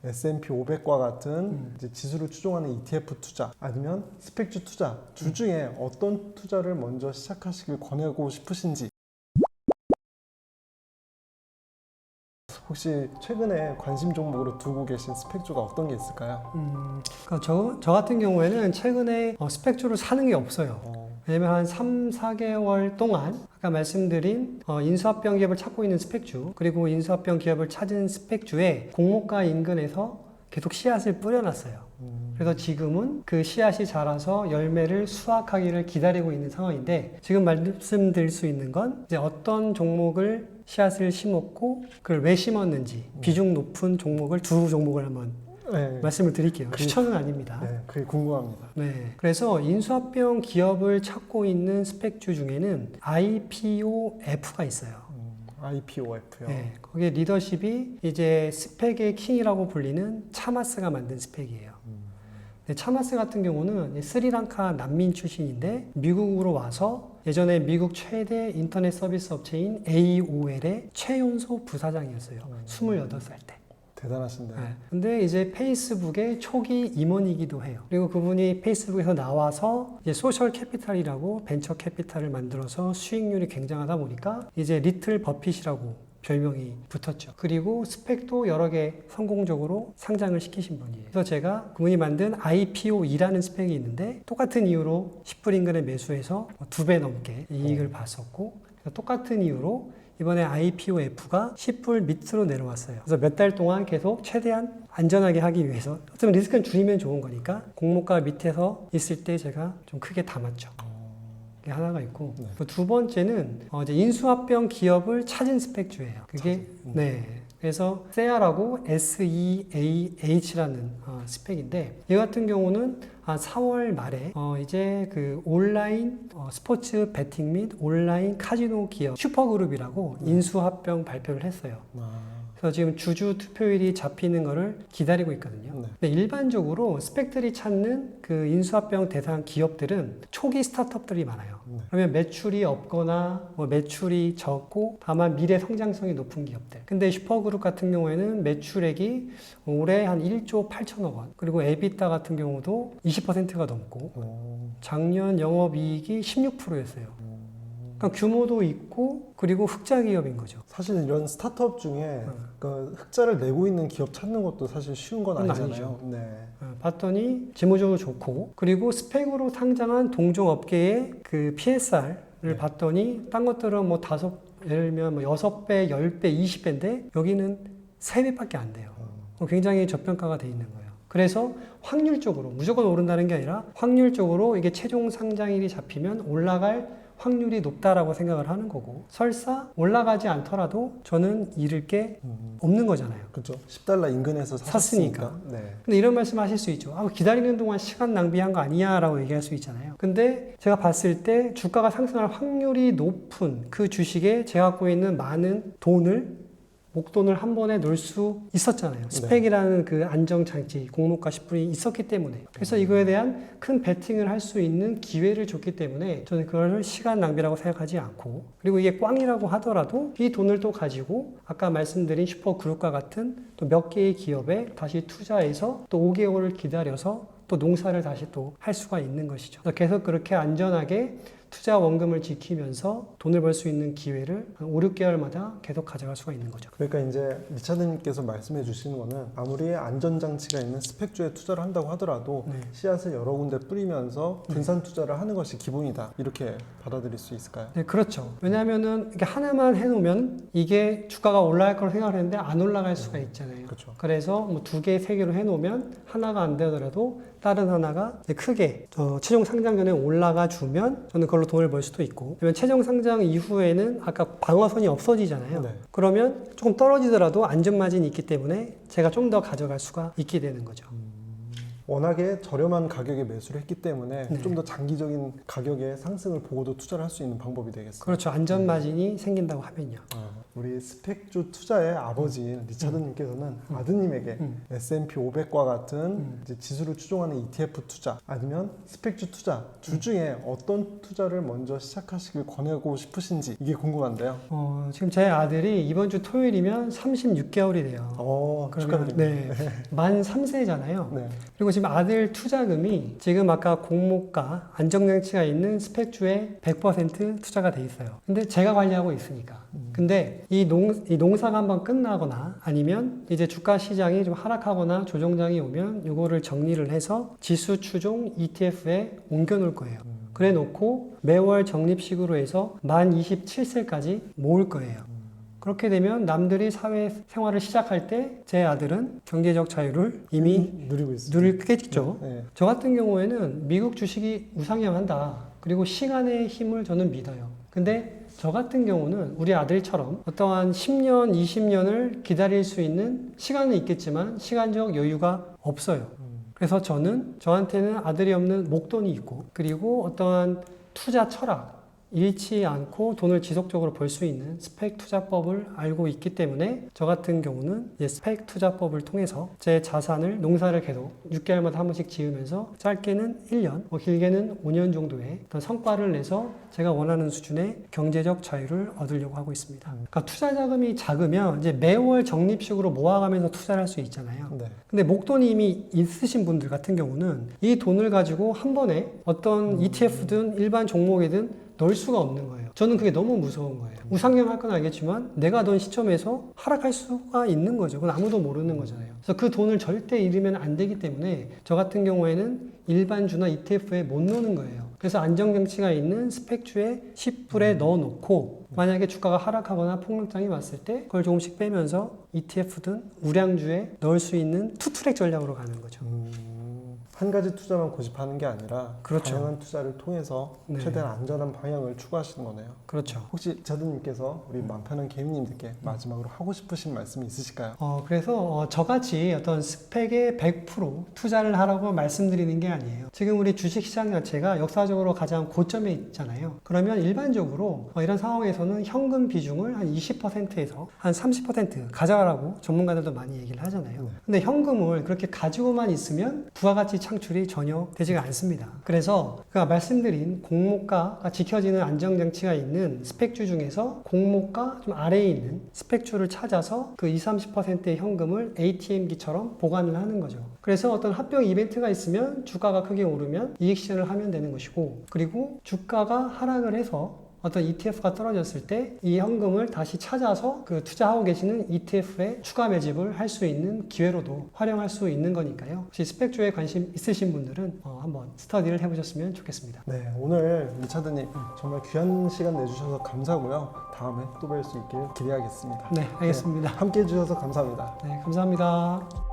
S&P 500과 같은 이제 지수를 추종하는 ETF 투자 아니면 스펙주 투자 둘 중에 어떤 투자를 먼저 시작하시길 권하고 싶으신지, 혹시 최근에 관심 종목으로 두고 계신 스펙주가 어떤 게 있을까요? 그러니까 저 같은 경우에는 최근에 스펙주를 사는 게 없어요. 왜냐면 한 3, 4개월 동안 아까 말씀드린 인수합병 기업을 찾고 있는 스펙주, 그리고 인수합병 기업을 찾은 스펙주에 공모가 인근에서 계속 씨앗을 뿌려놨어요. 그래서 지금은 그 씨앗이 자라서 열매를 수확하기를 기다리고 있는 상황인데, 지금 말씀드릴 수 있는 건 이제 어떤 종목을 씨앗을 심었고 그걸 왜 심었는지 비중 높은 종목을 두 종목을 한번 네. 말씀을 드릴게요. 추천은 아닙니다. 네, 그게 궁금합니다. 네, 그래서 인수합병 기업을 찾고 있는 스펙주 중에는 IPOF가 있어요. IPOF요. 네, 거기에 리더십이 이제 스펙의 킹이라고 불리는 차마스가 만든 스펙이에요. 네, 차마스 같은 경우는 스리랑카 난민 출신인데 미국으로 와서 예전에 미국 최대 인터넷 서비스 업체인 AOL의 최연소 부사장이었어요. 28살 때. 대단하신데. 네. 근데 이제 페이스북의 초기 임원이기도 해요. 그리고 그분이 페이스북에서 나와서 이제 소셜 캐피탈이라고 벤처 캐피탈을 만들어서 수익률이 굉장하다 보니까 이제 리틀 버핏이라고 별명이 붙었죠. 그리고 스펙도 여러 개 성공적으로 상장을 시키신 분이에요. 그래서 제가 그분이 만든 IPO2라는 스펙이 있는데 똑같은 이유로 10불 인근에 매수해서 2배 넘게 이익을 봤었고, 똑같은 이유로 이번에 IPOF가 10불 밑으로 내려왔어요. 그래서 몇 달 동안 계속 최대한 안전하게 하기 위해서, 어쩌면 리스크는 줄이면 좋은 거니까 공모가 밑에서 있을 때 제가 좀 크게 담았죠. 그게 하나가 있고, 두 번째는 이제 인수합병 기업을 찾은 스펙주예요. 그게 네. 그래서 세아라고 SEAH라는 스펙인데, 이 같은 경우는 한 4월 말에 이제 그 온라인 스포츠 베팅 및 온라인 카지노 기업 슈퍼그룹이라고 인수합병 발표를 했어요. 그래서 지금 주주 투표일이 잡히는 거를 기다리고 있거든요. 근데 일반적으로 스펙들이 찾는 그 인수합병 대상 기업들은 초기 스타트업들이 많아요. 그러면 매출이 없거나 뭐 매출이 적고 다만 미래 성장성이 높은 기업들. 근데 슈퍼그룹 같은 경우에는 매출액이 올해 한 1조 8천억 원, 그리고 에비타 같은 경우도 20%가 넘고 작년 영업이익이 16%였어요. 그러니까 규모도 있고 그리고 흑자 기업인 거죠. 사실 이런 스타트업 중에 그 흑자를 내고 있는 기업 찾는 것도 사실 쉬운 건 아니잖아요. 네. 봤더니 재무적으로 좋고, 그리고 스펙으로 상장한 동종업계의 그 PSR을 봤더니 딴 것들은 뭐 예를 들면 뭐 6배, 10배, 20배인데 여기는 3배밖에 안 돼요. 굉장히 저평가가 돼 있는 거예요. 그래서 확률적으로 무조건 오른다는 게 아니라 확률적으로 이게 최종 상장일이 잡히면 올라갈 확률이 높다라고 생각을 하는 거고, 설사 올라가지 않더라도 저는 잃을 게 없는 거잖아요. 그렇죠. 10달러 인근에서 샀으니까. 네. 근데 이런 말씀 하실 수 있죠. 기다리는 동안 시간 낭비한 거 아니야 라고 얘기할 수 있잖아요. 근데 제가 봤을 때 주가가 상승할 확률이 높은 그 주식에 제가 갖고 있는 많은 목돈을 한 번에 넣을 수 있었잖아요. 스펙이라는 그 안정장치, 공모가 10불이 있었기 때문에. 그래서 이거에 대한 큰 베팅을 할 수 있는 기회를 줬기 때문에 저는 그걸 시간 낭비라고 생각하지 않고, 그리고 이게 꽝이라고 하더라도 이 돈을 또 가지고 아까 말씀드린 슈퍼그룹과 같은 또 몇 개의 기업에 다시 투자해서 또 5개월을 기다려서 또 농사를 다시 또 할 수가 있는 것이죠. 그래서 계속 그렇게 안전하게 투자 원금을 지키면서 돈을 벌 수 있는 기회를 한 5, 6개월마다 계속 가져갈 수가 있는 거죠. 그러니까 이제 리차드님께서 말씀해 주시는 거는 아무리 안전장치가 있는 스펙주에 투자를 한다고 하더라도 씨앗을 여러 군데 뿌리면서 분산 투자를 하는 것이 기본이다, 이렇게 받아들일 수 있을까요? 네, 그렇죠. 왜냐하면은 이게 하나만 해놓으면 이게 주가가 올라갈 거라고 생각을 했는데 안 올라갈 수가 있잖아요. 그렇죠. 그래서 뭐 2개, 3개로 해놓으면 하나가 안 되더라도 다른 하나가 크게 최종 상장 전에 올라가 주면 저는 그걸로 돈을 벌 수도 있고, 그러면 최종 상장 이후에는 아까 방어선이 없어지잖아요. 그러면 조금 떨어지더라도 안전 마진이 있기 때문에 제가 좀 더 가져갈 수가 있게 되는 거죠. 워낙에 저렴한 가격에 매수를 했기 때문에 좀 더 장기적인 가격의 상승을 보고도 투자를 할 수 있는 방법이 되겠어요. 그렇죠. 안전 마진이 생긴다고 하면요. 우리 스펙주 투자의 아버지인 리차드님께서는 아드님에게 S&P 500과 같은 이제 지수를 추종하는 ETF 투자 아니면 스펙주 투자 둘 중에 어떤 투자를 먼저 시작하시길 권하고 싶으신지 이게 궁금한데요. 지금 제 아들이 이번 주 토요일이면 36개월이 돼요. 축하드립니다. 네, 만 3세잖아요. 네. 그리고 지금 아들 투자금이 지금 아까 공모가 안정장치가 있는 스펙주에 100% 투자가 돼 있어요. 근데 제가 관리하고 있으니까. 근데 이 농사가 한번 끝나거나 아니면 이제 주가 시장이 좀 하락하거나 조정장이 오면 이거를 정리를 해서 지수 추종 ETF에 옮겨 놓을 거예요. 그래 놓고 매월 적립식으로 해서 만 27세까지 모을 거예요. 그렇게 되면 남들이 사회 생활을 시작할 때 제 아들은 경제적 자유를 이미 누리고 있습니다. 누리겠죠. 네. 저 같은 경우에는 미국 주식이 우상향한다. 그리고 시간의 힘을 저는 믿어요. 근데 저 같은 경우는 우리 아들처럼 어떠한 10년, 20년을 기다릴 수 있는 시간은 있겠지만 시간적 여유가 없어요. 그래서 저한테는 아들이 없는 목돈이 있고 그리고 어떠한 투자 철학, 잃지 않고 돈을 지속적으로 벌 수 있는 스펙 투자법을 알고 있기 때문에 저 같은 경우는 이제 스펙 투자법을 통해서 제 자산을 농사를 계속 6개월마다 한 번씩 지으면서 짧게는 1년, 길게는 5년 정도의 어떤 성과를 내서 제가 원하는 수준의 경제적 자유를 얻으려고 하고 있습니다. 그러니까 투자 자금이 작으면 이제 매월 적립식으로 모아가면서 투자를 할 수 있잖아요. 네. 근데 목돈이 이미 있으신 분들 같은 경우는 이 돈을 가지고 한 번에 어떤 ETF든 일반 종목이든 넣을 수가 없는 거예요. 저는 그게 너무 무서운 거예요. 우상향 할 건 알겠지만 내가 돈 시점에서 하락할 수가 있는 거죠. 그건 아무도 모르는 거잖아요. 그래서 그 돈을 절대 잃으면 안 되기 때문에 저 같은 경우에는 일반주나 ETF에 못 넣는 거예요. 그래서 안정장치가 있는 스펙주에 10불에 넣어놓고 만약에 주가가 하락하거나 폭락장이 왔을 때 그걸 조금씩 빼면서 ETF든 우량주에 넣을 수 있는 투트랙 전략으로 가는 거죠. 한 가지 투자만 고집하는 게 아니라 그렇죠. 다양한 투자를 통해서 네. 최대한 안전한 방향을 추구하시는 거네요. 그렇죠. 혹시 자두님께서 우리 맘편한 개미님들께 마지막으로 하고 싶으신 말씀이 있으실까요? 그래서 저같이 어떤 스펙에 100% 투자를 하라고 말씀드리는 게 아니에요. 지금 우리 주식시장 자체가 역사적으로 가장 고점에 있잖아요. 그러면 일반적으로 이런 상황에서는 현금 비중을 한 20%에서 한 30% 가져가라고 전문가들도 많이 얘기를 하잖아요. 네. 근데 현금을 그렇게 가지고만 있으면 부가가치 창출이 전혀 되지가 않습니다. 그래서 말씀드린 공모가가 지켜지는 안정장치가 있는 스펙주 중에서 공모가 좀 아래에 있는 스펙주를 찾아서 그 20, 30%의 현금을 ATM기처럼 보관을 하는 거죠. 그래서 어떤 합병 이벤트가 있으면 주가가 크게 오르면 이익 실현을 하면 되는 것이고 그리고 주가가 하락을 해서 어떤 ETF가 떨어졌을 때 이 현금을 다시 찾아서 그 투자하고 계시는 ETF에 추가 매집을 할 수 있는 기회로도 활용할 수 있는 거니까요. 혹시 스펙주에 관심 있으신 분들은 한번 스터디를 해보셨으면 좋겠습니다. 네, 오늘 리차드님 정말 귀한 시간 내주셔서 감사하고요. 다음에 또 뵐 수 있길 기대하겠습니다. 네, 알겠습니다. 함께 해주셔서 감사합니다. 네, 감사합니다.